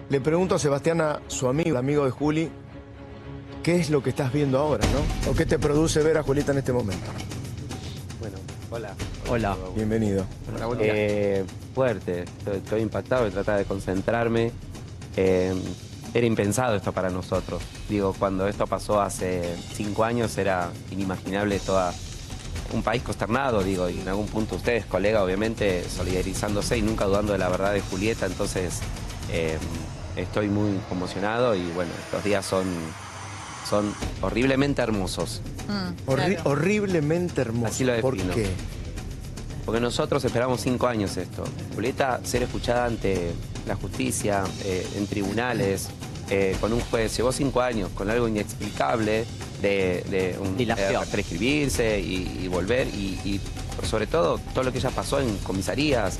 Le pregunto a Sebastián, a su amigo, el amigo de Juli, ¿qué es lo que estás viendo ahora, no? ¿O qué te produce ver a Julieta en este momento? Bueno, hola. Hola. Bienvenido. Fuerte, estoy impactado y tratar de concentrarme. Era impensado esto para nosotros. Digo, cuando esto pasó hace 5 años era inimaginable un país consternado, digo, y en algún punto ustedes, colegas, obviamente, solidarizándose y nunca dudando de la verdad de Julieta, entonces estoy muy conmocionado y bueno, estos días son horriblemente hermosos. Claro. Horriblemente hermoso. Así lo defino. ¿Por qué? Porque nosotros esperamos 5 años esto. Julieta ser escuchada ante la justicia, en tribunales, con un juez, llevó 5 años, con algo inexplicable de prescribirse y volver, y sobre todo lo que ella pasó en comisarías,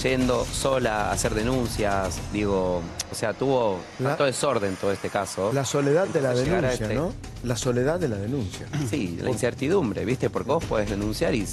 yendo sola a hacer denuncias, digo, o sea, tuvo tanto desorden todo este caso. La soledad de la Entonces, denuncia, ¿no? La soledad de la denuncia. Sí, la incertidumbre, ¿viste? Porque vos podés denunciar y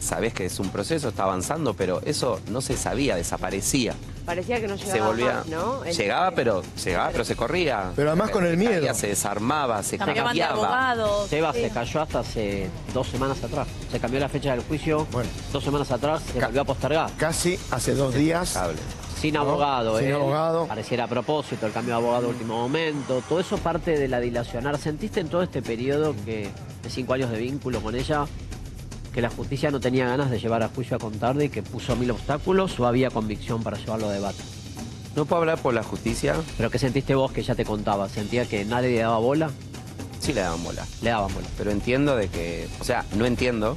sabés que es un proceso, está avanzando, pero eso no se sabía, desaparecía. Parecía que no llegaba Se volvía, más, ¿no? llegaba, pero se corría. Pero además con el miedo. Se desarmaba, se Cambiaban de cambiaba. abogados. Seba sí. se cayó hasta hace 2 semanas atrás. Se cambió la fecha del juicio. Bueno. 2 semanas atrás se volvió a postergar. Casi hace 2 días. Cable. Sin ¿no? abogado, Sin abogado. Pareciera a propósito el cambio de abogado a último momento. Todo eso parte de la dilacionar. ¿Sentiste en todo este periodo de 5 años de vínculo con ella que la justicia no tenía ganas de llevar a juicio a Contardi, que puso 1000 obstáculos, o había convicción para llevarlo a debate? No puedo hablar por la justicia. ¿Pero qué sentiste vos que ella te contaba? ¿Sentía que nadie le daba bola? Sí le daban bola. Le daban bola. Pero entiendo de que, o sea, no entiendo,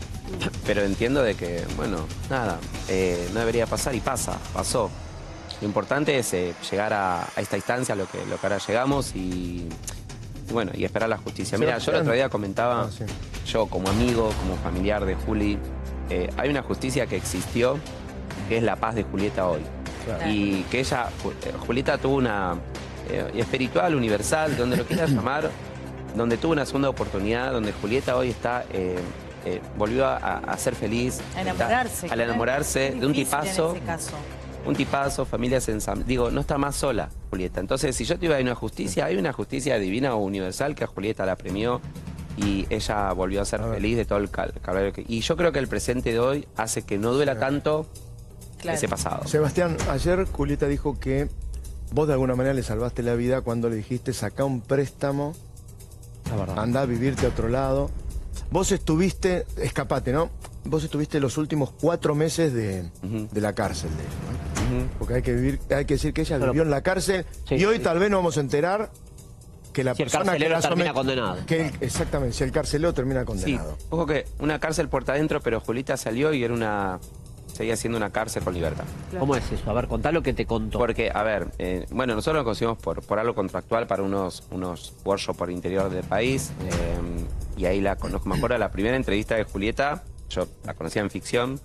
pero entiendo de que, bueno, nada, no debería pasar y pasó. Lo importante es llegar a esta instancia, lo que ahora llegamos y bueno, y esperar la justicia. Mira, yo el otro día comentaba, sí. yo como amigo, como familiar de Juli, hay una justicia que existió, que es la paz de Julieta hoy. Claro. Y que Julieta tuvo una espiritual, universal, donde lo quieras llamar, donde tuvo una segunda oportunidad, donde Julieta hoy está, volvió a ser feliz. A enamorarse. Al enamorarse de un tipazo. En ese caso. Un tipazo, familias ensambladas. Digo, no está más sola, Julieta. Entonces, si yo te iba a ir a una justicia, hay una justicia divina o universal que a Julieta la premió y ella volvió a ser feliz de todo el calvario. Y yo creo que el presente de hoy hace que no duela tanto ese pasado. Sebastián, ayer Julieta dijo que vos de alguna manera le salvaste la vida cuando le dijiste sacá un préstamo, La verdad. andá a vivirte a otro lado. Vos estuviste, escapate, ¿no? Vos estuviste los últimos 4 meses de la cárcel de ella, ¿no? Porque hay que decir que ella vivió en la cárcel Sí, y hoy sí. tal vez nos vamos a enterar que la Si el persona que carcelero la termina somete- condenado. Exactamente, si el carcelero termina Sí, condenado. ojo que una cárcel puerta adentro, pero Julieta salió y seguía siendo una cárcel con libertad. ¿Cómo es eso? A ver, contá lo que te contó. Porque, a ver, bueno, nosotros lo conseguimos por algo contractual para unos workshops por el interior del país. Y ahí la conozco. Me acuerdo la primera entrevista de Julieta, yo la conocía en ficción.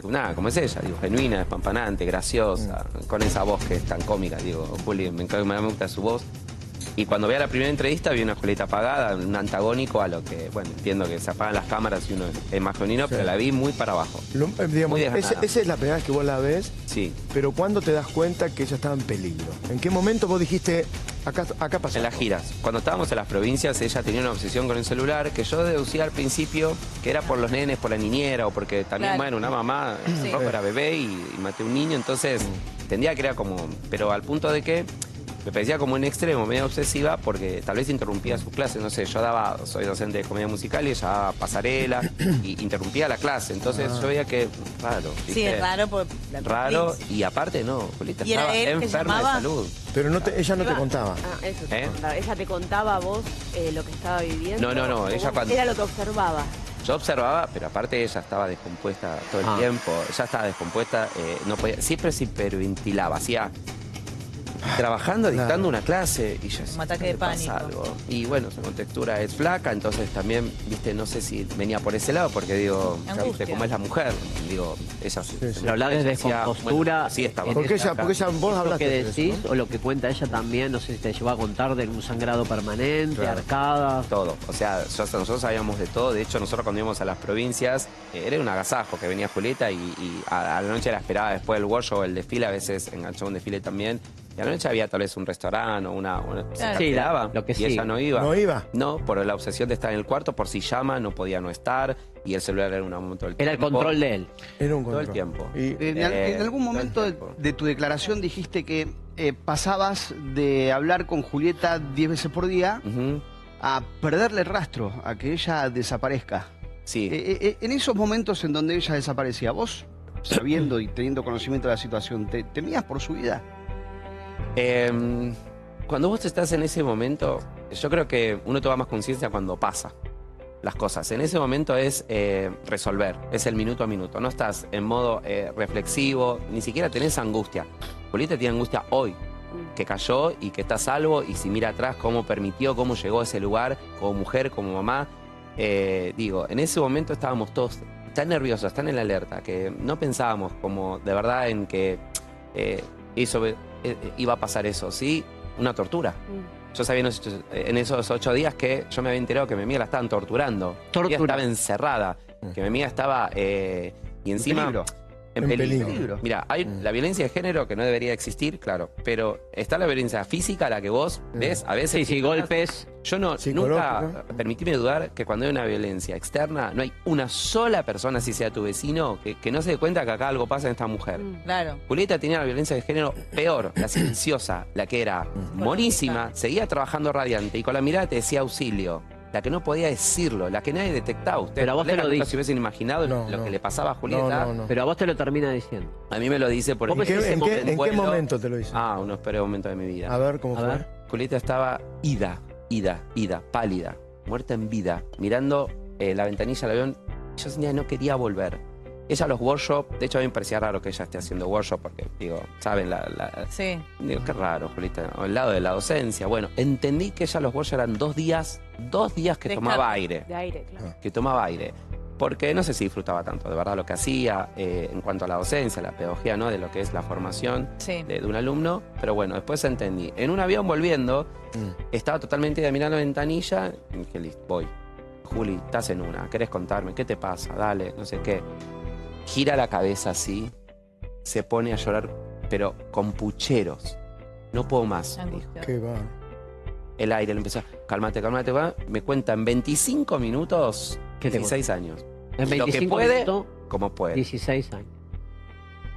Nada, como es ella, digo, genuina, despampanante, graciosa, con esa voz que es tan cómica, digo, Juli, me gusta su voz. Y cuando veía la primera entrevista vi una Julieta apagada, un antagónico a lo que, bueno, entiendo que se apagan las cámaras y uno es más genuino, pero la vi muy para abajo. Digamos, Muy desganada. esa es la primera vez que vos la ves, Sí. pero ¿cuándo te das cuenta que ella estaba en peligro? ¿En qué momento vos dijiste, acá pasó? En las giras. Cuando estábamos en las provincias, ella tenía una obsesión con el celular que yo deducía al principio que era por los nenes, por la niñera o porque también, Claro. bueno, una mamá Sí. era bebé y maté un niño, entonces entendía que era como... Pero al punto de que me parecía como un extremo, medio obsesiva, porque tal vez interrumpía sus clases. No sé, soy docente de comedia musical y ella daba pasarela y interrumpía la clase. Entonces yo veía que, raro. Sí, ¿viste? es raro porque la Raro, actriz. y aparte no, Julieta ¿Y era estaba él que enferma de llamaba? salud. Pero ella no te Iba- contaba. Ah, eso te ¿Eh? contaba. ¿Ella te contaba a vos lo que estaba viviendo? No, ¿O ella vos cuando- era lo que observaba? Yo observaba, pero aparte ella estaba descompuesta todo el tiempo. Ella estaba descompuesta, no podía, siempre se hiperventilaba, hacía trabajando, dictando una clase y yo decía, Un ataque "¿No de le pasa pánico". algo?". Y bueno, su contextura es flaca, entonces también, viste, no sé si venía por ese lado, porque digo, Angustia. viste, como es la mujer, digo, ella Pero hablar de descompostura. sí estaba. Porque ella, vos ¿Es lo hablaste que de eso, decís ¿no? o lo que cuenta ella también? No sé si te llevó a contar de un sangrado permanente, Claro. arcadas. Todo, o sea, nosotros sabíamos de todo. De hecho, nosotros cuando íbamos a las provincias, era un agasajo que venía Julieta y a la noche la esperaba después del workshop, el desfile, a veces enganchó un desfile también. Y a la noche había tal vez un restaurante o una se Sí, quedaba, lo que y sí. ella no iba. ¿No iba? No, por la obsesión de estar en el cuarto, por si llama, no podía no estar, y el celular era un momento del tiempo. Era el control de él. Era un Todo el control. tiempo. Y, En algún momento todo el tiempo. de tu declaración dijiste que pasabas de hablar con Julieta 10 veces por día Ujú. a perderle el rastro, a que ella desaparezca. Sí. En esos momentos en donde ella desaparecía, vos, sabiendo y teniendo conocimiento de la situación, ¿temías por su vida? Cuando vos estás en ese momento, yo creo que uno toma más conciencia cuando pasa las cosas. En ese momento es resolver, es el minuto a minuto. No estás en modo reflexivo, ni siquiera tenés angustia. Julieta tiene angustia hoy, que cayó y que está a salvo, y si mira atrás cómo permitió, cómo llegó a ese lugar, como mujer, como mamá. Digo, en ese momento estábamos todos tan nerviosos, tan en la alerta, que no pensábamos como de verdad en que iba a pasar eso, ¿sí? Una tortura. Yo sabía en esos 8 días que yo me había enterado que mi amiga la estaban torturando. Tortura. Ella estaba encerrada, que mi amiga estaba... y encima... peligro. En En peligro. peligro. Mira, hay la violencia de género que no debería existir, claro, pero está la violencia física, la que vos ves a veces... Sí, sí, personas- golpes. Yo nunca, Psicológica. permitime dudar que cuando hay una violencia externa, no hay una sola persona, si sea tu vecino, que no se dé cuenta que acá algo pasa en esta mujer. Claro. Julieta tenía la violencia de género peor, la silenciosa, la que era monísima, seguía trabajando radiante y con la mirada te decía auxilio. La que no podía decirlo, la que nadie detectaba. Ustedes Pero a vos te lo nunca dice. se hubiesen imaginado No, lo no. que le pasaba a Julieta. No. Pero a vos te lo termina diciendo. A mí me lo dice por ¿Vos ¿En qué, ese en qué- en qué vuelo. momento te lo hice? Ah, unos peores momentos de mi vida. A ver, ¿cómo A fue? ver. Julieta estaba ida, pálida, muerta en vida, mirando la ventanilla del avión. Yo sentía que no quería volver. Ella a los workshops, de hecho a mí me parecía raro que ella esté haciendo workshop porque, digo, ¿saben? Sí. Digo, qué raro, Julieta, al lado de la docencia. Bueno, entendí que ella los workshops eran 2 días que De tomaba escape. aire. De aire, claro. Que tomaba aire. Porque no sé si disfrutaba tanto, de verdad, lo que hacía en cuanto a la docencia, la pedagogía, ¿no? De lo que es la formación Sí. de un alumno. Pero bueno, después entendí. En un avión volviendo, estaba totalmente ida mirando la ventanilla y dije, listo, voy. Juli, estás en una, ¿querés contarme? ¿Qué te pasa? Dale, no sé qué. Gira la cabeza así, se pone a llorar, pero con pucheros. No puedo más, dijo. Angustia. Qué va. El aire le empezó, cálmate, va. Me cuenta en 25 minutos, ¿Qué te 16 años. En Lo que 25 puede, minutos, como puede. 16 años.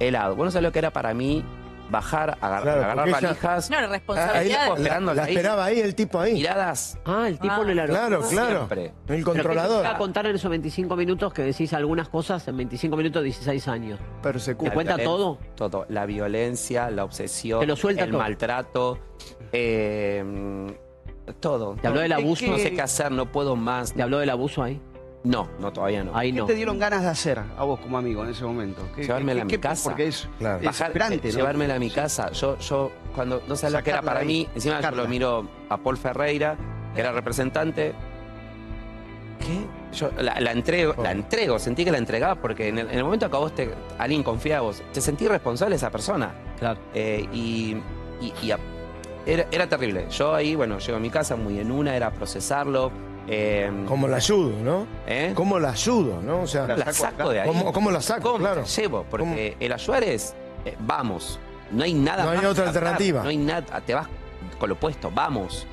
Helado. Bueno, ¿sabes lo que era para mí? Bajar, Claro, agarrar porque ella- valijas, No, la Ahí responsabilidad. esperándola la ahí. esperaba ahí el tipo ahí. miradas. Ah, el tipo Ah, en el aeropuerto. Claro. Siempre. El ¿Pero qué controlador. te va a contar en esos 25 minutos que decís algunas cosas en 25 minutos 16 años? ¿Te Persecuta. cuenta violencia, todo? Todo. La violencia, la obsesión, Te lo suelta el todo. maltrato, todo. ¿Te habló del abuso? No sé qué hacer, no puedo más. ¿Te habló del abuso ahí? No, todavía no. Ahí ¿Qué no. te dieron ganas de hacer a vos como amigo en ese momento? Llevármela a mi casa. Porque es Claro. desesperante, ¿no? Llevármela a mi casa. Yo cuando no sé lo que era Sacarla para de mí, ahí, encima yo sacarla. lo miro a Paul Ferreira, que era representante. ¿Qué? Yo la entrego, sentí que la entregaba porque en el momento que a vos alguien confía a vos, te sentí responsable de esa persona. Claro. Era terrible. Yo ahí, bueno, llego a mi casa muy en una, era procesarlo. ¿Cómo la ayudo, no? ¿Eh? ¿Cómo la ayudo, no? O sea, La saco de ahí. ¿cómo la saco? ¿Cómo Claro. te llevo? Porque el ayudar es, vamos, no hay nada No hay más otra que hablar, alternativa. No hay nada, te vas con lo opuesto, vamos.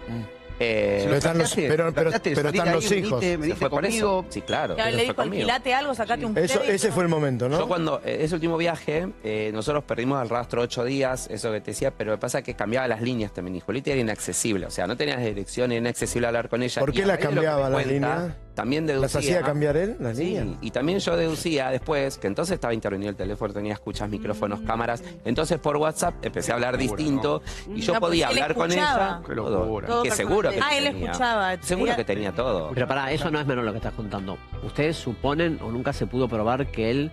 Pero están los- pero están los hijos. ¿Se Venite fue por conmigo. eso? Sí, claro. Ya se le fue dijo, conmigo. alquilate algo, sacate un Eso, crédito. ese fue el momento, ¿no? Yo cuando, ese último viaje, nosotros perdimos el rastro 8 días, eso que te decía, pero lo que pasa es que cambiaba las líneas también. Y Julieta era inaccesible, o sea, no tenías dirección, era inaccesible hablar con ella. ¿Por qué Y a las raíz de lo que cambiaba me las cuenta, líneas? También deducía. ¿Las hacía cambiar él, las Sí, líneas? y también yo deducía después que entonces estaba intervenido el teléfono, tenía escuchas, micrófonos, cámaras. Entonces por WhatsApp empecé a hablar distinto y yo No, pues podía él hablar con escuchaba. ella. Qué todo. locura. Todo Que seguro que personal. Ah, él tenía. escuchaba. Seguro Tenía- que tenía todo. Pero pará, eso no es menor lo que estás contando. ¿Ustedes suponen o nunca se pudo probar que él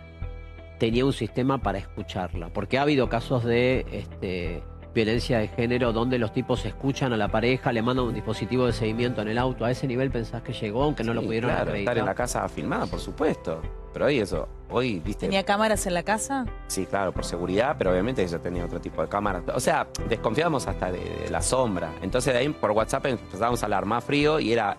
tenía un sistema para escucharla? Porque ha habido casos de violencia de género donde los tipos escuchan a la pareja, le mandan un dispositivo de seguimiento en el auto. ¿A ese nivel pensás que llegó, aunque no lo Sí, pudieron claro, acreditar? estar en la casa filmada, por supuesto. Pero hoy, viste. ¿Tenía cámaras en la casa? Sí, claro, por seguridad, pero obviamente ella tenía otro tipo de cámaras. O sea, desconfiábamos hasta de la sombra. Entonces de ahí por WhatsApp empezábamos a hablar más frío y era,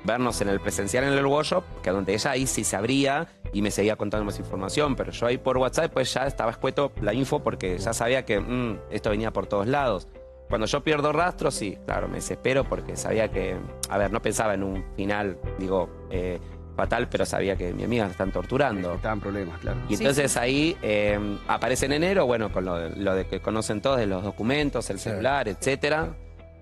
vernos en el presencial en el workshop, que donde ella ahí sí se abría y me seguía contando más información, pero yo ahí por WhatsApp pues ya estaba escueto la info porque ya sabía que esto venía por todos lados. Cuando yo pierdo rastro, sí, claro, me desespero porque sabía que, a ver, no pensaba en un final, digo, fatal, pero sabía que mi amiga la están torturando. Estaban problemas, claro. Y entonces ahí aparece en enero, bueno, con lo de que conocen todos de los documentos, el celular, etcétera.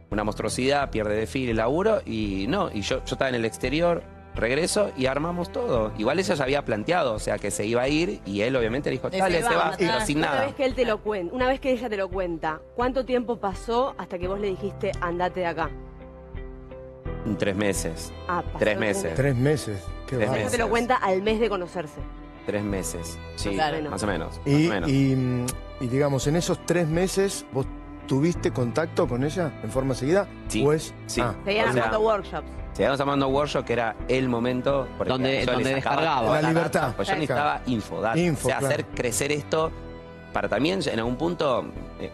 Una monstruosidad, pierde de fila el laburo y yo estaba en el exterior, regreso y armamos todo. Igual ella ya había planteado, o sea, que se iba a ir y él obviamente dijo, dale, se va, pero sin Una nada. vez que él te lo cuenta, una vez que ella te lo cuenta, ¿cuánto tiempo pasó hasta que vos le dijiste, andate de acá? 3 meses. Ah, pasó 3 meses. 3 meses. Qué 3 bárbaro. Ella te lo cuenta al mes de conocerse. 3 meses. Sí, Claro. más o menos. Y, más o menos. y digamos, en esos 3 meses, ¿vos tuviste contacto con ella en forma seguida? Sí, Pues, sí. Seguían O sea, armando workshops. Seguíamos armando workshop, que era el momento porque Donde yo le sacaba descargaba. toda La libertad. data, pues yo necesitaba info, data. Info, o sea, claro. hacer crecer esto para también en algún punto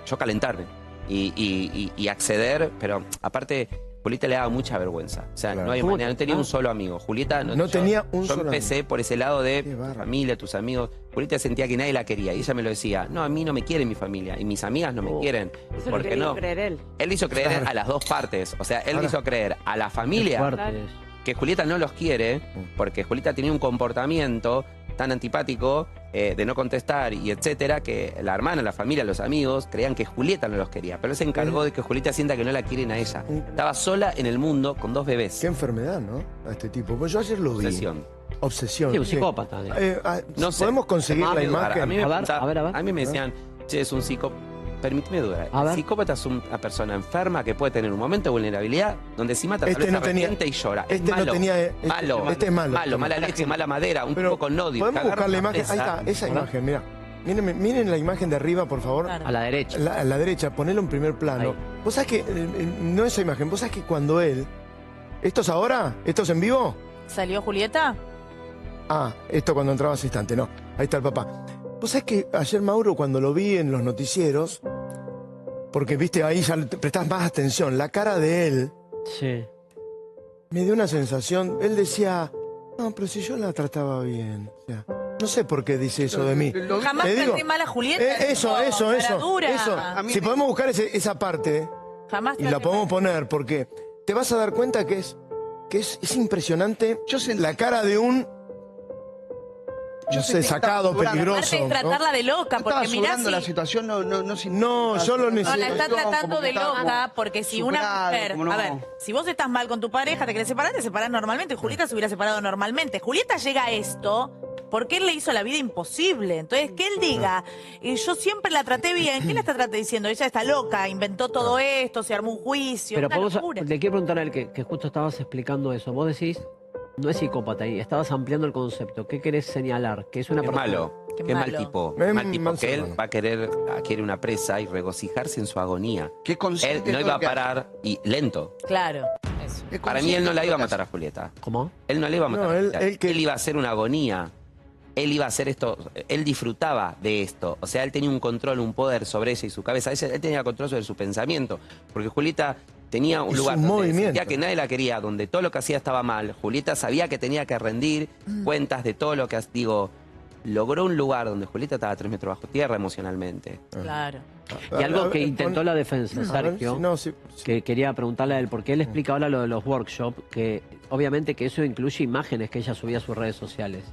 yo calentarme y acceder, pero aparte Julieta le daba mucha vergüenza. O sea, Claro. no había ¿Cómo manera, no tenía un solo amigo. Julieta No tenía un yo solo empecé por ese lado Qué de bárbaro. familia, tus amigos. Julieta sentía que nadie la quería y ella me lo decía, no, a mí no me quiere mi familia y mis amigas no me quieren. Eso ¿Por lo qué quería no? creer él. Él hizo creer Claro. a las dos partes. O sea, él Ahora- hizo creer a la Qué familia fuerte es. que Julieta no los quiere, porque Julieta tenía un comportamiento tan antipático de no contestar y etcétera, que la hermana, la familia, los amigos creían que Julieta no los quería. Pero él se encargó de que Julieta sienta que no la quieren a ella. Estaba sola en el mundo con 2 bebés. Qué enfermedad, ¿no? A este tipo. Pues yo ayer lo vi. Obsesión. Obsesión. Sí, un sí. psicópata. No sé. ¿Podemos conseguir la A imagen? mí me, A ver, preguntaba- a ver, a ver. a mí me decían, che, es un psicópata. Permíteme dudar. A ver. El psicópata es una persona enferma que puede tener un momento de vulnerabilidad donde si mata Este tal vez no tenía- arrepiente y llora. Es este no malo. tenía- malo. este es malo. Malo, mala leche, mala madera, un Pero tipo con odio. podemos que agarra buscar la una imagen. Ahí presa. está, esa A ver. imagen, mira. Miren la imagen de arriba, por favor. Claro. A la derecha. A la derecha, ponelo en primer plano. Ahí. Vos sabés que, no esa imagen, vos sabés que cuando él... ¿Esto es ahora? ¿Esto es en vivo? ¿Salió Julieta? Ah, esto cuando entraba hace instante, no. Ahí está el papá. Vos sabés que ayer Mauro, cuando lo vi en los noticieros, porque viste, ahí ya te prestás más atención, la cara de él Sí. me dio una sensación. Él decía, no, pero si yo la trataba bien. O sea, no sé por qué dice eso de mí. Jamás Te digo, traté mal a Julieta. Eso, tipo, eso. cara dura. Eso. A mí Si me- podemos buscar esa parte Jamás y la traté podemos mal. poner, porque te vas a dar cuenta que es impresionante Yo sentí- la cara de un, Yo no sé, sentí que sacado, estaba peligroso. Aparte es ¿no? tratarla de loca, No porque estaba mirá sudando si... la situación, no sentí- No, yo lo No, la necesito. está tratando como de que estaba loca, como porque si una superado, mujer... como no. A ver, si vos estás mal con tu pareja, te querés separar, te separás normalmente. Julieta se hubiera separado normalmente. Julieta llega a esto porque él le hizo la vida imposible. Entonces, que él diga, yo siempre la traté bien, ¿qué le está diciendo? Ella está loca, inventó todo esto, se armó un juicio, Pero una podemos, locura. le quiero preguntar a él que justo estabas explicando eso. Vos decís, no es psicópata y estabas ampliando el concepto. ¿Qué querés señalar? Que es una Qué persona- malo, Qué qué mal malo. tipo. Es Mal tipo, que él manso. va a querer adquirir una presa y regocijarse en su agonía. Que Él consciente no de iba lo a que hace. parar y lento. Claro, eso. Que Para mí él no consciente la de iba a lo que matar a hace. Julieta. ¿Cómo? Él no le iba a matar No, a él- Julieta. él que- Él iba a hacer una agonía. Él iba a hacer esto, él disfrutaba de esto. O sea, él tenía un control, un poder sobre ella y su cabeza. Él tenía control sobre su pensamiento. Porque Julieta tenía un Y lugar sus donde movimientos. sentía que nadie la quería, donde todo lo que hacía estaba mal. Julieta sabía que tenía que rendir cuentas de todo lo que digo. Logró un lugar donde Julieta estaba 3 metros bajo tierra emocionalmente. Claro. Y algo que A ver, intentó pon- la defensa, A ver, Sergio, si no, si- que quería preguntarle a él, porque él explica ahora lo de los workshops, que obviamente que eso incluye imágenes que ella subía a sus redes sociales.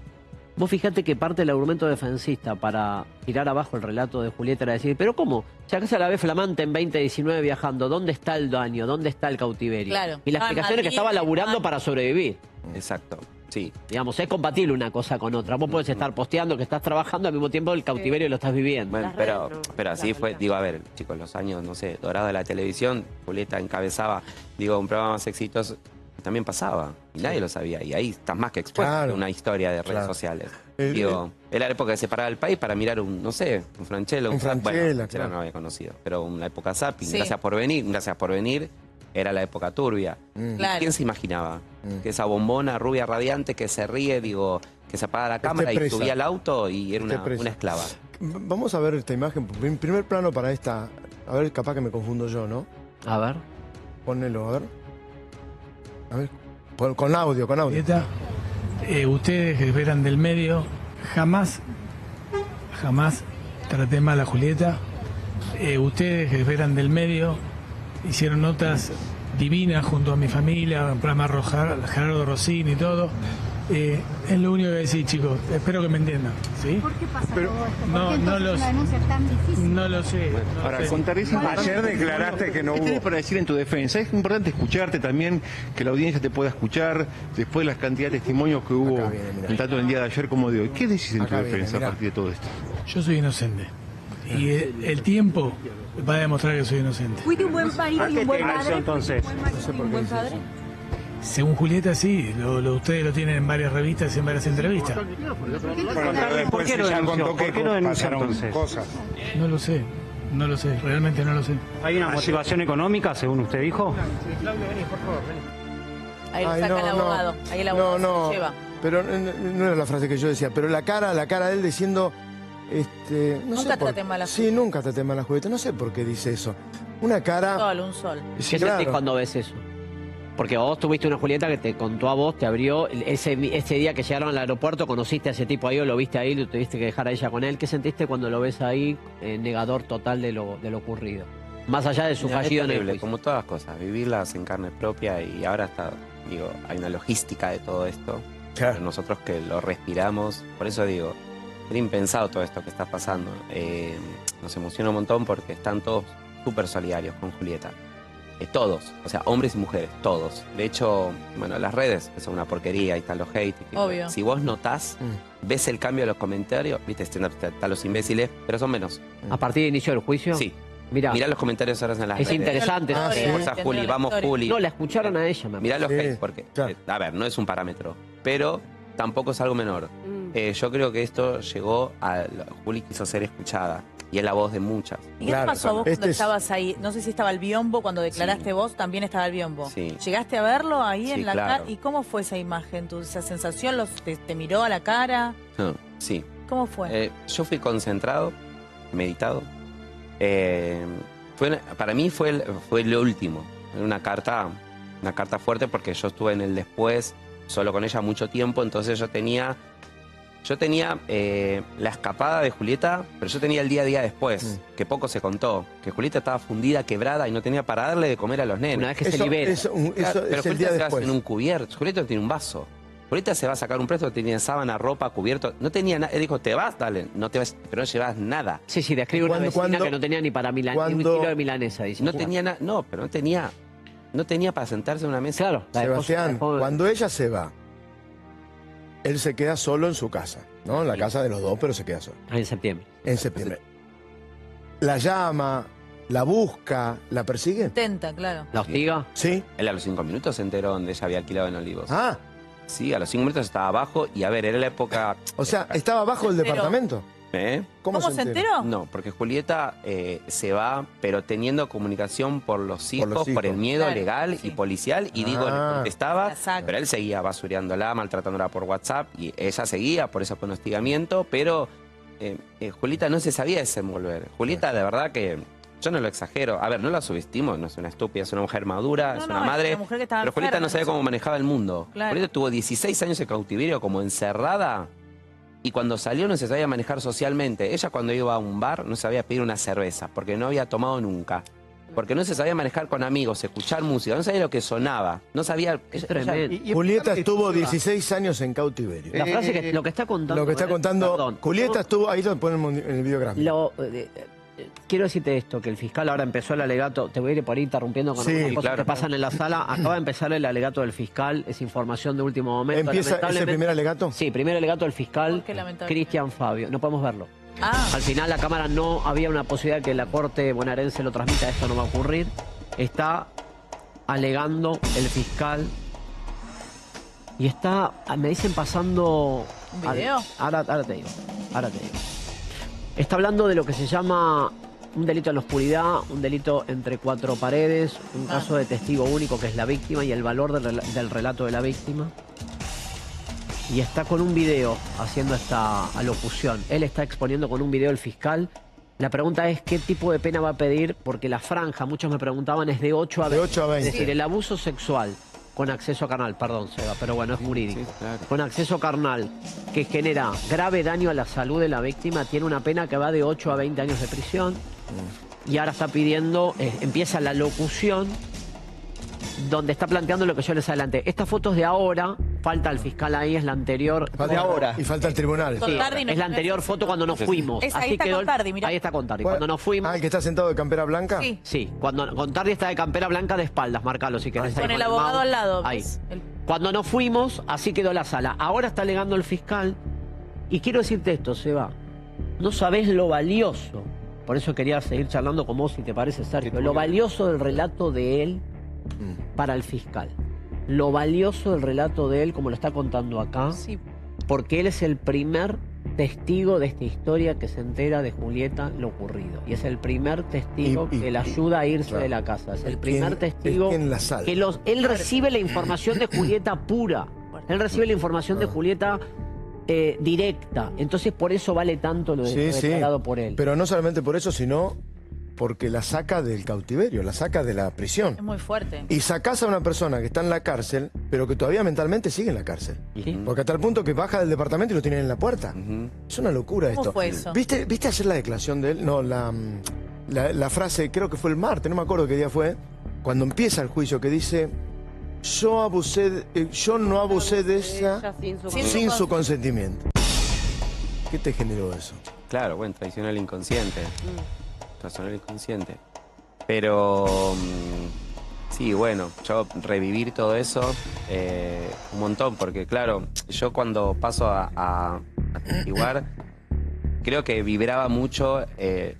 Vos fijate que parte del argumento defensista para tirar abajo el relato de Julieta era decir, pero ¿cómo? Si acá se la ve flamante en 2019 viajando, ¿dónde está el daño? ¿Dónde está el cautiverio? Claro. Y la Ah, en explicación es que Madrid, estaba laburando ah. para sobrevivir. Exacto. Sí. Digamos, es compatible una cosa con otra. Vos podés estar posteando que estás trabajando al mismo tiempo el cautiverio lo estás viviendo. Bueno, Las pero, redes, no, pero la así fue, realidad. digo, a ver, chicos, los años, no sé, dorados de la televisión, Julieta encabezaba, digo, un programa más exitoso, también pasaba, y nadie lo sabía, y ahí estás más que expuesto Claro. a una historia de redes Claro. sociales. El- Digo, era la época que separaba el país para mirar un, no sé, un Franchella, Un Zapping. Franchella, Bueno, Franchella claro. no lo había conocido, pero una época Zapping, Sí. gracias por venir, era la época turbia. Claro. ¿Quién se imaginaba? Que esa bombona rubia radiante que se ríe, digo, que se apaga la cámara y presa. subía al auto y era Esté una presa. esclava. Vamos a ver esta imagen. En primer plano para esta. A ver, capaz que me confundo yo, ¿no? A ver. Ponelo, a ver. A ver. Con audio, con audio. Julieta, ustedes que eran del medio, jamás traté mal a Julieta. Ustedes que eran del medio hicieron notas divinas junto a mi familia, el programa Gerardo Rossini y todo. Es lo único que decir, chicos. Espero que me entiendan. ¿Sí? ¿Por qué pasa Pero, todo esto? ¿Por no, qué no entonces los- una denuncia tan difícil? No lo sé. no Para lo sé. contar eso, Ayer declaraste que no ¿Qué hubo. tenés para decir en tu defensa? Es importante escucharte también, que la audiencia te pueda escuchar después de las cantidad de testimonios que hubo, Acá viene, mirá. tanto en el día de ayer como de hoy. ¿Qué decís en tu Acá viene, defensa mirá. a partir de todo esto? Yo soy inocente. Y el tiempo va a demostrar que soy inocente. Fuiste un buen marido y un buen padre. Entonces, ¿Un buen padre? Según Julieta, sí. Ustedes lo tienen en varias revistas y en varias entrevistas. bueno, pero después qué lo ella denunció? contó que ¿Por qué lo denunció pasaron entonces? cosas. No lo sé. No lo sé. Realmente no lo sé. ¿Hay una motivación económica, según usted dijo? Ahí lo Ay, saca el abogado. Ahí el abogado se lo lleva. Pero no era la frase que yo decía, pero la cara de él diciendo, no Nunca sé por- traté mal a Sí, nunca traté mal a Julieta, no sé por qué dice eso. Una cara... Un sol. Sí, ¿Qué sentís claro. cuando ves eso? Porque vos tuviste una Julieta que te contó a vos, te abrió, ese día que llegaron al aeropuerto, conociste a ese tipo ahí o lo viste ahí, lo tuviste que dejar a ella con él. ¿Qué sentiste cuando lo ves ahí, negador total de lo ocurrido? Más allá de su Mira, fallido es en el terrible, juicio. como todas las cosas, vivirlas en carne propia y ahora está, digo, hay una logística de todo esto. Claro. Pero nosotros que lo respiramos, por eso digo, era impensado todo esto que está pasando. Nos emociona un montón porque están todos súper solidarios con Julieta. Todos, o sea, hombres y mujeres, todos. De hecho, bueno, las redes son una porquería, ahí están los hate. Obvio. Si vos notás, ves el cambio de los comentarios, viste, están los imbéciles, pero son menos. ¿A partir de inicio del juicio? Sí. Mirá, Mirá los comentarios ahora en las es redes. interesante. Ah, sí. Fuerza Juli, vamos Juli. No, la escucharon a ella, me Mirá los Sí, hate, porque, claro. a ver, no es un parámetro, pero tampoco es algo menor. Yo creo que esto llegó a... Juli quiso ser escuchada, y es la voz de muchas. ¿Y qué Claro, te pasó a vos este cuando es- estabas ahí? No sé si estaba el biombo, cuando declaraste vos, también estaba el biombo. Sí. ¿Llegaste a verlo ahí Sí, en la claro. cara? ¿Y cómo fue esa imagen? ¿Esa sensación te miró a la cara? No, sí. ¿Cómo fue? Yo fui concentrado, meditado. Para mí fue lo último. Una carta fuerte porque yo estuve en el después, solo con ella mucho tiempo, entonces yo tenía la escapada de Julieta, pero yo tenía el día a día después, que poco se contó, que Julieta estaba fundida, quebrada y no tenía para darle de comer a los nenes. Una vez que se Eso, libera. eso Claro, es pero el Julieta día se va después. en un cubierto, Julieta no tiene un vaso. Julieta se va a sacar un préstamo, tenía sábana, ropa, cubierto, no tenía nada. Él dijo, ¿te vas? Dale, no te vas, pero no llevas nada. Sí, describe una vecina que no tenía ni para ni un kilo de milanesa, dice. No tenía nada, no, pero no tenía para sentarse en una mesa. Claro, la esposa- Sebastián, la joven- cuando ella se va, él se queda solo en su casa, ¿no? En la casa de los dos, pero se queda solo. En septiembre. En septiembre. La llama, la busca, la persigue. Intenta, claro. ¿La hostiga? Sí. Él a los 5 minutos se enteró donde ella había alquilado en Olivos. Ah, Sí, a los 5 minutos estaba abajo y a ver, era la época... o sea, estaba abajo del Se enteró. departamento. ¿Eh? ¿Cómo se enteró? No, porque Julieta se va, pero teniendo comunicación por los hijos, los por el hijos. miedo Claro, legal sí. y policial, y digo, le Ah. contestaba, La saca. pero él seguía basureándola, maltratándola por WhatsApp, y ella seguía, por eso con hostigamiento, pero Julieta no se sabía desenvolver. Julieta, de verdad que, yo no lo exagero, a ver, no la subestimo, no es una estúpida, es una mujer madura, No, es no, una es madre, una mujer que estaba pero Julieta enferma, no sabía no sé. cómo manejaba el mundo. Claro. Julieta tuvo 16 años en cautiverio como encerrada, y cuando salió no se sabía manejar socialmente. Ella cuando iba a un bar no sabía pedir una cerveza, porque no había tomado nunca. Porque no se sabía manejar con amigos, escuchar música, no sabía lo que sonaba, no sabía... Es tremendo. Julieta estuvo 16 años en cautiverio. La frase que lo que está contando. Lo que está contando, Perdón. Julieta estuvo, ahí lo ponemos en el videográfico. Quiero decirte esto, que el fiscal ahora empezó el alegato, te voy a ir por ahí interrumpiendo con Sí, algunas cosas claro. que pasan en la sala. Acaba de empezar el alegato del fiscal, es información de último momento. ¿Empieza ese Lamentablemente- primer alegato? Sí, primer alegato del fiscal ¿Por qué lamentablemente? Cristian Fabio. No podemos verlo. Ah, Al final la cámara no había una posibilidad que la corte bonaerense lo transmita, esto no va a ocurrir. Está alegando el fiscal y está, me dicen pasando... ¿Un video? Ahora te digo. Está hablando de lo que se llama un delito en la oscuridad, un delito entre cuatro paredes, un caso de testigo único que es la víctima y el valor del relato de la víctima. Y está con un video haciendo esta alocución. Él está exponiendo con un video el fiscal. La pregunta es qué tipo de pena va a pedir, porque la franja, muchos me preguntaban, es de 8 a 20. De 8 a 20. Es decir, el abuso sexual con acceso carnal, perdón, Seba, pero bueno, es jurídico. Sí, claro. Con acceso carnal que genera grave daño a la salud de la víctima, tiene una pena que va de 8 a 20 años de prisión. Y ahora está pidiendo, empieza la locución donde está planteando lo que yo les adelanté. Esta foto es de ahora, falta el fiscal ahí, es la anterior. Falta ahora. Y falta el tribunal. Sí, es la anterior foto cuando nos fuimos. Ahí está Contardi, mirá. Ahí está Contardi. Cuando nos fuimos... Ah, ¿el que está sentado de campera blanca? Sí. Sí, cuando Contardi está de campera blanca de espaldas, marcalo si querés. Con ahí el abogado mouse. al lado. Ahí. ¿ves? Cuando nos fuimos, así quedó la sala. Ahora está alegando el fiscal. Y quiero decirte esto, Seba. No sabés lo valioso. Por eso quería seguir charlando con vos, si te parece, Sergio. Lo valioso del relato de él para el fiscal. Lo valioso del relato de él, como lo está contando acá. Sí. Porque él es el primer testigo de esta historia que se entera de Julieta lo ocurrido. Y es el primer testigo que le ayuda a irse de la casa. Es el primer testigo quien la salva. que él recibe la información de Julieta pura. Él recibe la información de Julieta directa. Entonces por eso vale tanto lo declarado por él. Pero no solamente por eso, sino porque la saca del cautiverio, la saca de la prisión. Es muy fuerte. Y sacás a una persona que está en la cárcel, pero que todavía mentalmente sigue en la cárcel. Porque hasta el punto que baja del departamento y lo tienen en la puerta. Es una locura esto. ¿Cómo fue eso? ¿Viste ayer la declaración de él? No, la frase, creo que fue el martes, no me acuerdo qué día fue, cuando empieza el juicio, que dice: yo no abusé de ella sin su consentimiento. ¿Qué te generó eso? Claro, bueno, traicionó al inconsciente. Traicionó al inconsciente. Pero sí, bueno, yo revivir todo eso un montón, porque claro, yo cuando paso a atestiguar, creo que vibraba mucho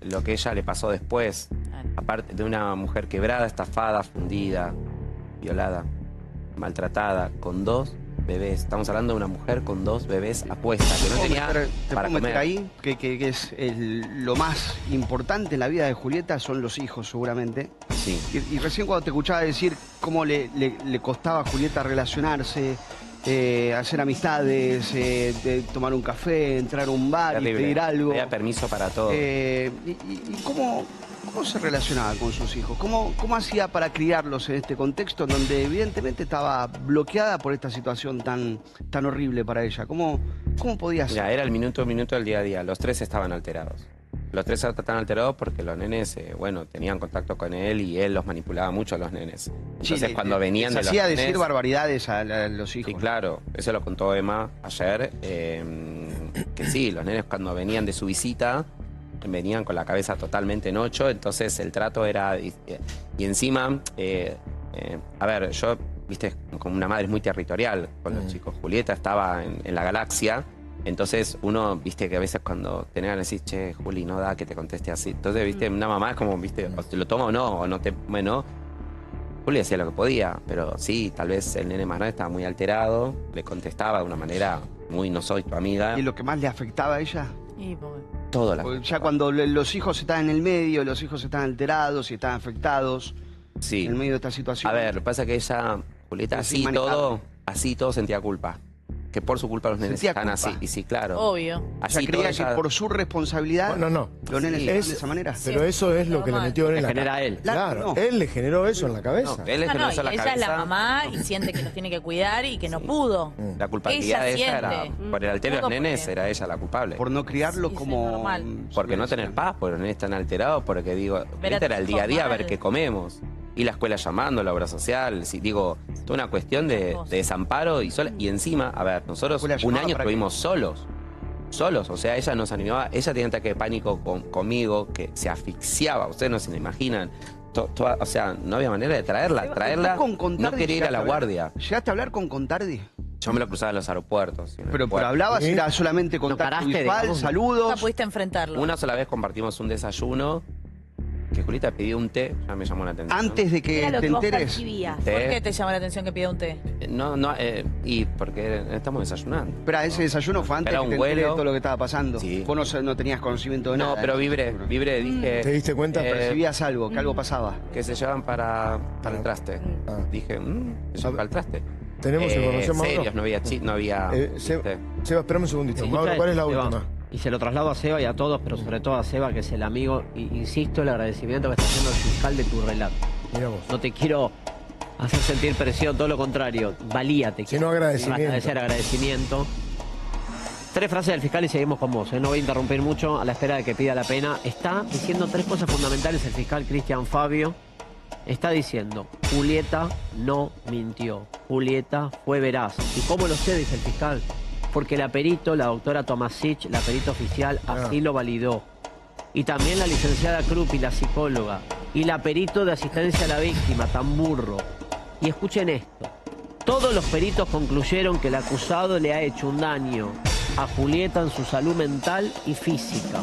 lo que ella le pasó después. Aparte de una mujer quebrada, estafada, fundida, violada, maltratada, con 2 bebés. Estamos hablando de una mujer con 2 bebés a cuesta, que no tenía para comer. Ahí, que es lo más importante en la vida de Julieta, son los hijos, seguramente. Sí. Y recién cuando te escuchaba decir cómo le costaba a Julieta relacionarse, hacer amistades, de tomar un café, entrar a un bar y pedir algo. Pedía permiso para todo. ¿Y cómo se relacionaba con sus hijos? ¿Cómo hacía para criarlos en este contexto donde evidentemente estaba bloqueada por esta situación tan horrible para ella? ¿Cómo podía ser? Mira, era el minuto a minuto del día a día. Los 3 estaban alterados. Los 3 estaban alterados porque los nenes, tenían contacto con él y él los manipulaba mucho a los nenes. Entonces, cuando venían de los hacía nenes, decir barbaridades a los hijos. Sí, claro. Eso lo contó Emma ayer. Que sí, los nenes cuando venían de su visita venían con la cabeza totalmente en 8, entonces el trato era... Y encima, a ver, yo, viste, como una madre es muy territorial con los chicos. Julieta estaba en la galaxia, entonces uno, viste, que a veces cuando tenés ganas de decir, che, Juli, no da que te conteste así. Entonces, viste, una mamá es como, viste, o te lo toma o no te... Bueno, Juli hacía lo que podía, pero sí, tal vez el nene más grande estaba muy alterado, le contestaba de una manera muy, no soy tu amiga. ¿Y lo que más le afectaba a ella? Todo ya cuando los hijos están en el medio, los hijos están alterados y están afectados en el medio de esta situación. A ver, lo que pasa es que ella, Julieta, así todo sentía culpa. Que por su culpa los nenes están así. Y sí, claro. Obvio. Así creía que por su responsabilidad los nenes están de esa manera. Pero eso es lo que le metió en la genera a él. Claro, él le generó eso en la cabeza. Él le generó eso en la ella cabeza. es la mamá y siente que los tiene que cuidar y que no pudo. La culpabilidad de ella era, por el altero de los nenes, era ella la culpable. Por no criarlos como... Porque no tener paz, porque los nenes están alterados, porque digo, este era el día a día, a ver qué comemos. Y la escuela llamando, la obra social, digo, toda una cuestión de desamparo y encima, a ver, nosotros un año estuvimos solos, o sea, ella nos animaba, ella tenía ataque de pánico conmigo, que se asfixiaba, ustedes no se lo imaginan, o sea, no había manera de traerla, no quería ir a la guardia. ¿Llegaste a hablar con Contardi? Yo me lo cruzaba en los aeropuertos. Pero hablabas, era solamente contacto visual, saludos. Nunca pudiste enfrentarlo. Una sola vez compartimos un desayuno, que Julieta pidió un té, ya me llamó la atención. Antes de que te enteres. ¿Por qué te llamó la atención que pida un té? Y porque estamos desayunando. Pero ese desayuno fue antes de que te enteres de todo lo que estaba pasando. Sí. Vos no tenías conocimiento de nada. No, pero vibré, dije... ¿Te diste cuenta? Percibías algo, que algo pasaba. Que se llevan para el traste. Dije, se llevan para el traste. ¿Tenemos información, Mauro? Serios, no había... Seba, espérame un segundito. Sí, Mauro, ¿cuál es la Seba. última? Y se lo traslado a Seba y a todos, pero sobre todo a Seba, que es el amigo, y insisto, el agradecimiento que está haciendo el fiscal de tu relato. Mira vos. No te quiero hacer sentir presión, todo lo contrario. Valíate. Sino agradecimiento. Agradecimiento. 3 frases del fiscal y seguimos con vos. No voy a interrumpir mucho a la espera de que pida la pena. Está diciendo 3 cosas fundamentales el fiscal Cristian Fabio. Está diciendo, Julieta no mintió. Julieta fue veraz. ¿Y cómo lo sé? Dice el fiscal. Porque la perito, la doctora Tomasic, la perito oficial, así lo validó. Y también la licenciada Krupi, la psicóloga. Y la perito de asistencia a la víctima, Tamburro. Y escuchen esto. Todos los peritos concluyeron que el acusado le ha hecho un daño a Julieta en su salud mental y física.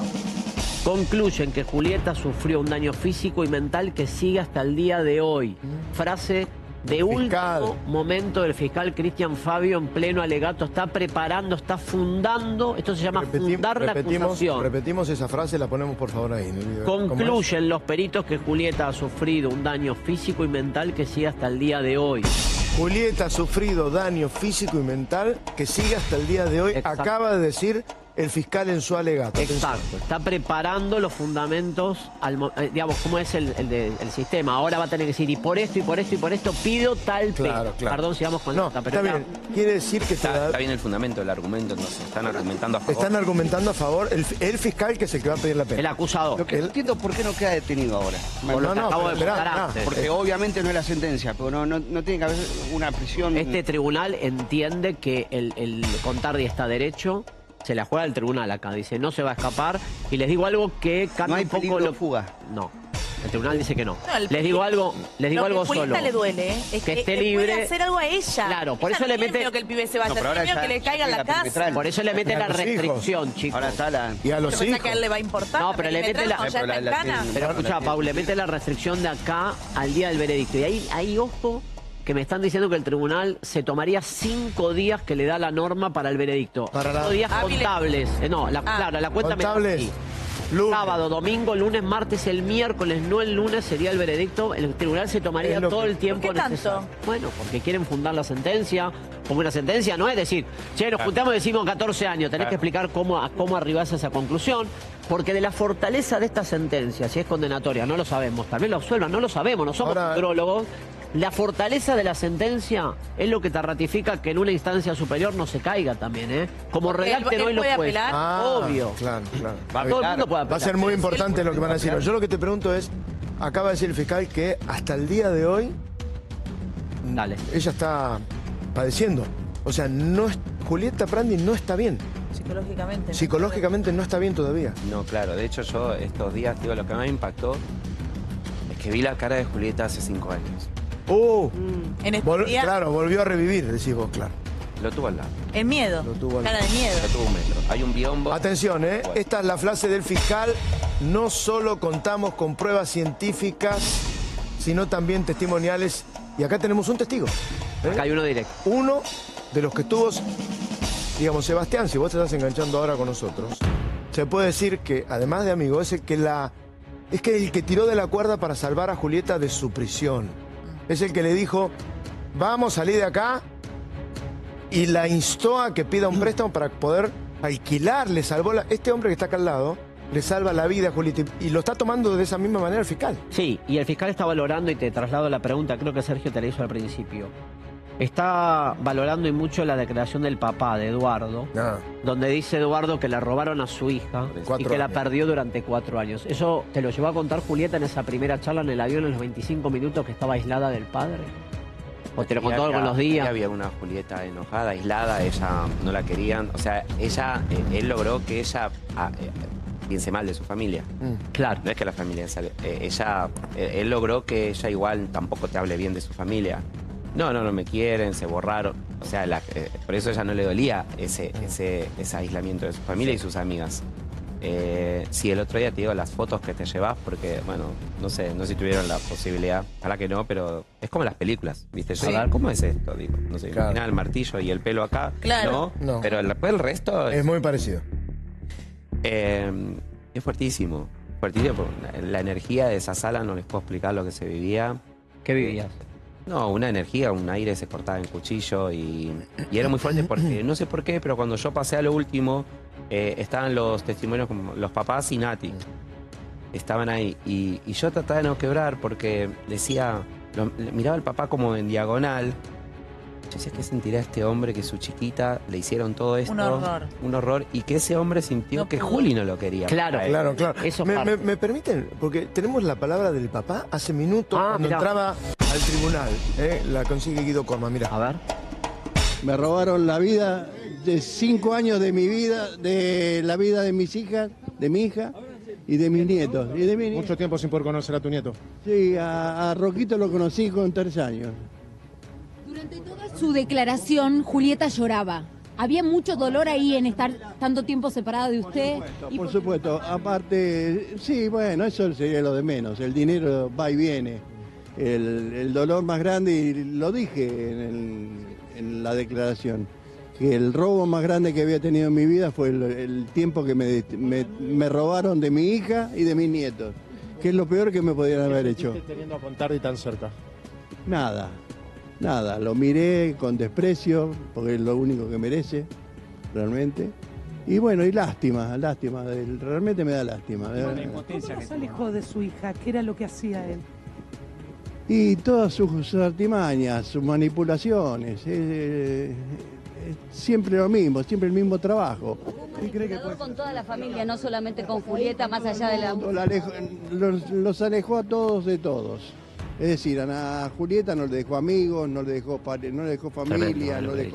Concluyen que Julieta sufrió un daño físico y mental que sigue hasta el día de hoy. Frase de último momento del fiscal Cristian Fabio en pleno alegato. Está preparando, está fundando. Esto se llama fundar la acusación. Repetimos esa frase, la ponemos por favor ahí. Concluyen los peritos que Julieta ha sufrido un daño físico y mental que sigue hasta el día de hoy. Julieta ha sufrido daño físico y mental que sigue hasta el día de hoy. Exacto. Acaba de decir el fiscal en su alegato. Exacto. Está preparando los fundamentos, digamos, cómo es el sistema. Ahora va a tener que decir, y por esto, y por esto, y por esto, pido tal pena. Perdón si vamos con esta, pero está bien. Quiere decir que está bien el fundamento del argumento, entonces están argumentando a favor. Están argumentando a favor el fiscal que es el que va a pedir la pena. El acusador. Lo que no entiendo por qué no queda detenido ahora. Porque obviamente no es la sentencia, pero no tiene que haber una prisión. Este tribunal entiende que el Contardi está derecho. Se la juega el tribunal acá, dice, no se va a escapar. Y les digo algo que cambia no hay un poco peligro de fuga. No, el tribunal dice que no. No, les digo algo solo. Le duele, es que esté libre. Puede hacer algo a ella. Claro, por ella eso no le mete. quiere que el pibe se vaya, que le caiga en la casa. Por eso le mete la restricción, chicos. Ahora está la... Y a los hijos. Que a él le va a importar. No, pero le mete la. Pero escucha, Pau, le mete la restricción de acá al día del veredicto. Y ahí ojo, que me están diciendo que el tribunal se tomaría 5 días que le da la norma para el veredicto. 5 días contables. Claro, la cuenta contables. Sábado, domingo, lunes, martes, el miércoles, no el lunes sería el veredicto. El tribunal se tomaría todo el tiempo necesario. Bueno, porque quieren fundar la sentencia. Como una sentencia no es decir, che, nos juntamos y decimos 14 años. Tenés que explicar cómo arribás a esa conclusión. Porque de la fortaleza de esta sentencia, si es condenatoria, no lo sabemos. Tal vez lo absuelvan, no lo sabemos, no somos futurólogos. La fortaleza de la sentencia es lo que te ratifica que en una instancia superior no se caiga también, ¿eh? Como redacten hoy los jueces. Obvio. Claro. Todo el mundo puede apelar. Va a ser muy importante lo que van a decir. Yo lo que te pregunto es, acaba de decir el fiscal que hasta el día de hoy ella está padeciendo. O sea, Julieta Prandi no está bien. Psicológicamente. Psicológicamente no está bien todavía. No, claro. De hecho, yo estos días, digo, lo que más me impactó es que vi la cara de Julieta hace 5 años. En este día... Claro, volvió a revivir, decís vos, claro. Lo tuvo al lado. El miedo. Cara de miedo. Lo tuvo un metro. Hay un biombo. Atención, Bueno. Esta es la frase del fiscal. No solo contamos con pruebas científicas, sino también testimoniales. Y acá tenemos un testigo. Acá hay uno directo. Uno de los que estuvo, digamos, Sebastián, si vos te estás enganchando ahora con nosotros, se puede decir que, además de amigo, es el que tiró de la cuerda para salvar a Julieta de su prisión. Es el que le dijo, vamos, salí de acá, y la instó a que pida un préstamo para poder alquilar. Le salvó este hombre que está acá al lado, le salva la vida a Julieta, y lo está tomando de esa misma manera el fiscal. Sí, y el fiscal está valorando, y te traslado la pregunta, creo que Sergio te la hizo al principio. Está valorando y mucho la declaración del papá de Eduardo, donde dice Eduardo que la robaron a su hija y que la perdió durante 4 años. ¿Eso te lo llevó a contar Julieta en esa primera charla en el avión en los 25 minutos que estaba aislada del padre? ¿O te lo contó con los días? Había una Julieta enojada, aislada, ella no la querían. O sea, él logró que ella piense mal de su familia. Claro. No es que la familia él logró que ella igual tampoco te hable bien de su familia. No me quieren, se borraron. O sea, por eso a ella no le dolía ese aislamiento de su familia y sus amigas. Sí, el otro día te digo las fotos que te llevas, porque, bueno, no sé si tuvieron la posibilidad, ojalá que no, pero es como las películas, ¿viste? Yo, ¿cómo es esto? Digo, no sé, claro. El martillo y el pelo acá. Claro. No. Pero después el resto es muy parecido. Es fuertísimo. Fuertísimo. La energía de esa sala, no les puedo explicar lo que se vivía. ¿Qué vivías? No, una energía, un aire se cortaba en cuchillo y era muy fuerte porque, no sé por qué, pero cuando yo pasé a lo último, estaban los testimonios como los papás y Nati. Estaban ahí y yo trataba de no quebrar porque decía, Miraba al papá como en diagonal. Yo decía, ¿qué sentirá este hombre que su chiquita le hicieron todo esto? Un horror. Un horror. Y que ese hombre sintió No que pudo. Juli no lo quería. Claro, Claro, claro. Eso ¿Me permiten? Porque tenemos la palabra del papá hace minutos cuando mirá. entraba al tribunal. La consigue Guido Corma, mira. A ver. Me robaron la vida de 5 años de mi vida, de la vida de mis hijas, de mi hija y de mis nietos. Mucho tiempo sin poder conocer a tu nieto. Sí, a Roquito lo conocí con 3 años. Durante toda su declaración, Julieta lloraba. ¿Había mucho dolor ahí en estar tanto tiempo separada de usted? Por supuesto, aparte, sí, bueno, eso sería lo de menos. El dinero va y viene. El dolor más grande, y lo dije en la declaración, que el robo más grande que había tenido en mi vida fue el tiempo que me robaron de mi hija y de mis nietos, que es lo peor que me podían haber hecho. Teniendo a Contardi tan cerca. Nada, lo miré con desprecio, porque es lo único que merece, realmente. Y bueno, y lástima, realmente me da lástima. ¿Cómo se alejó de su hija? ¿Qué era lo que hacía él? Y todas sus artimañas, sus manipulaciones, siempre lo mismo, siempre el mismo trabajo. ¿Y cree que con toda la familia, no solamente con Julieta, más allá de la... Los alejó a todos de todos. Es decir, a Julieta no le dejó amigos, no le dejó familia, no le dejó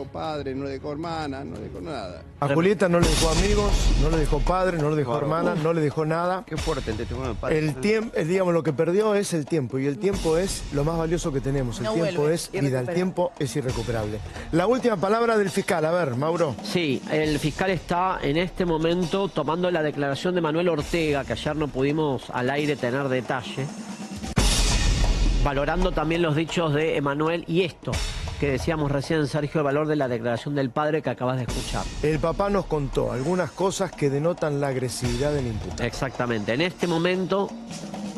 padre, no le dejó hermana, no le dejó nada. A Julieta no le dejó amigos, no le dejó padre, no le dejó hermana, no le dejó nada. Qué fuerte el testimonio de padre. El tiempo, digamos, lo que perdió es el tiempo, y el tiempo es lo más valioso que tenemos. El No tiempo vuelve, es vida, el irrecuperable. tiempo es irrecuperable. La última palabra del fiscal, a ver, Mauro. Sí, el fiscal está en este momento tomando la declaración de Manuel Ortega, que ayer no pudimos al aire tener detalle, valorando también los dichos de Emanuel y esto que decíamos recién, Sergio, el valor de la declaración del padre que acabas de escuchar. El papá nos contó algunas cosas que denotan la agresividad del imputado. Exactamente, en este momento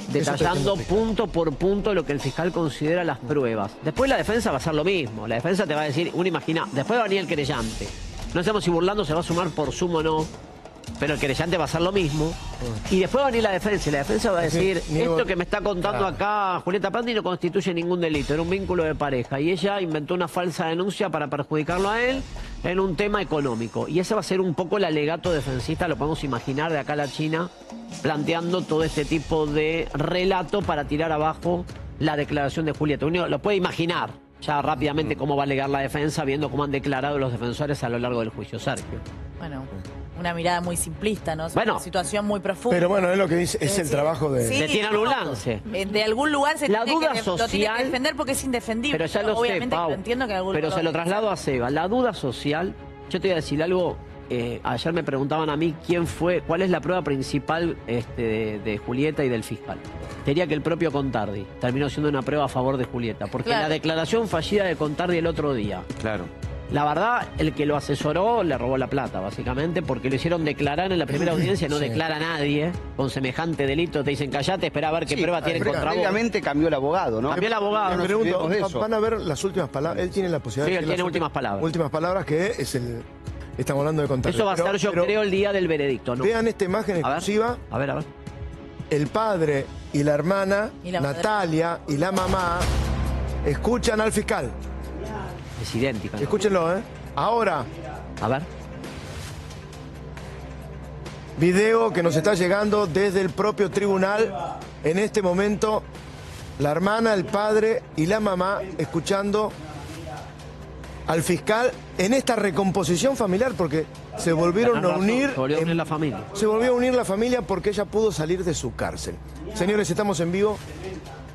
detallando punto por punto lo que el fiscal considera las pruebas. Después la defensa va a hacer lo mismo, la defensa te va a decir, uno imagina, después va a venir el querellante. No sabemos si Burlando se va a sumar por sumo o no, pero el querellante va a hacer lo mismo. Y después va a venir la defensa, y la defensa va a decir, esto que me está contando acá Julieta Prandi no constituye ningún delito, era un vínculo de pareja. Y ella inventó una falsa denuncia para perjudicarlo a él en un tema económico. Y ese va a ser un poco el alegato defensista, lo podemos imaginar de acá a la China, planteando todo este tipo de relato para tirar abajo la declaración de Julieta. Uno lo puede imaginar ya rápidamente cómo va a alegar la defensa, viendo cómo han declarado los defensores a lo largo del juicio. Sergio. Bueno, una mirada muy simplista, ¿no? Es Bueno. una situación muy profunda. Pero bueno, es lo que dice, es el trabajo de... Sí, Le tiene no, lance. de algún lugar se La tiene duda que, lo tiene social- que defender porque es indefendible. Pero ya lo sé, Obviamente Pau. lo entiendo que en algún Pero lugar se lo traslado a Seba. La duda social, yo te voy a decir algo. Ayer me preguntaban a mí cuál es la prueba principal de Julieta y del fiscal. Diría que el propio Contardi terminó siendo una prueba a favor de Julieta. Porque Claro. la declaración fallida de Contardi el otro día, Claro. la verdad, el que lo asesoró le robó la plata, básicamente, porque lo hicieron declarar en la primera audiencia, no Sí. declara nadie con semejante delito. Te dicen, callate, espera a ver qué prueba tienen contra vos. Previamente cambió el abogado, ¿no? Cambió el abogado. Me no pregunto, olvidemos de eso. van a ver las últimas palabras. Él tiene la posibilidad Sí, de él decir tiene las últimas palabras. Últimas palabras, que es el... Estamos hablando de contar. Eso va a ser, yo creo, el día del veredicto, ¿no? Vean esta imagen A ver. exclusiva. A ver. El padre y la hermana, Y la madre. Natalia y la mamá, escuchan al fiscal. Es idéntica. ¿no? Escúchenlo, ¿eh? Ahora, A ver. video que nos está llegando desde el propio tribunal. En este momento, la hermana, el padre y la mamá escuchando al fiscal en esta recomposición familiar, porque se volvieron a unir. Se volvió a unir la familia. Se volvió a unir la familia porque ella pudo salir de su cárcel. Señores, estamos en vivo,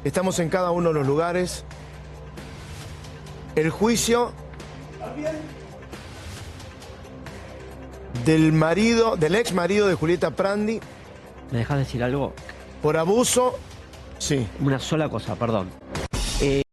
estamos en cada uno de los lugares. El juicio del ex marido de Julieta Prandi ¿Me dejas decir algo? por abuso. Sí. Una sola cosa, perdón.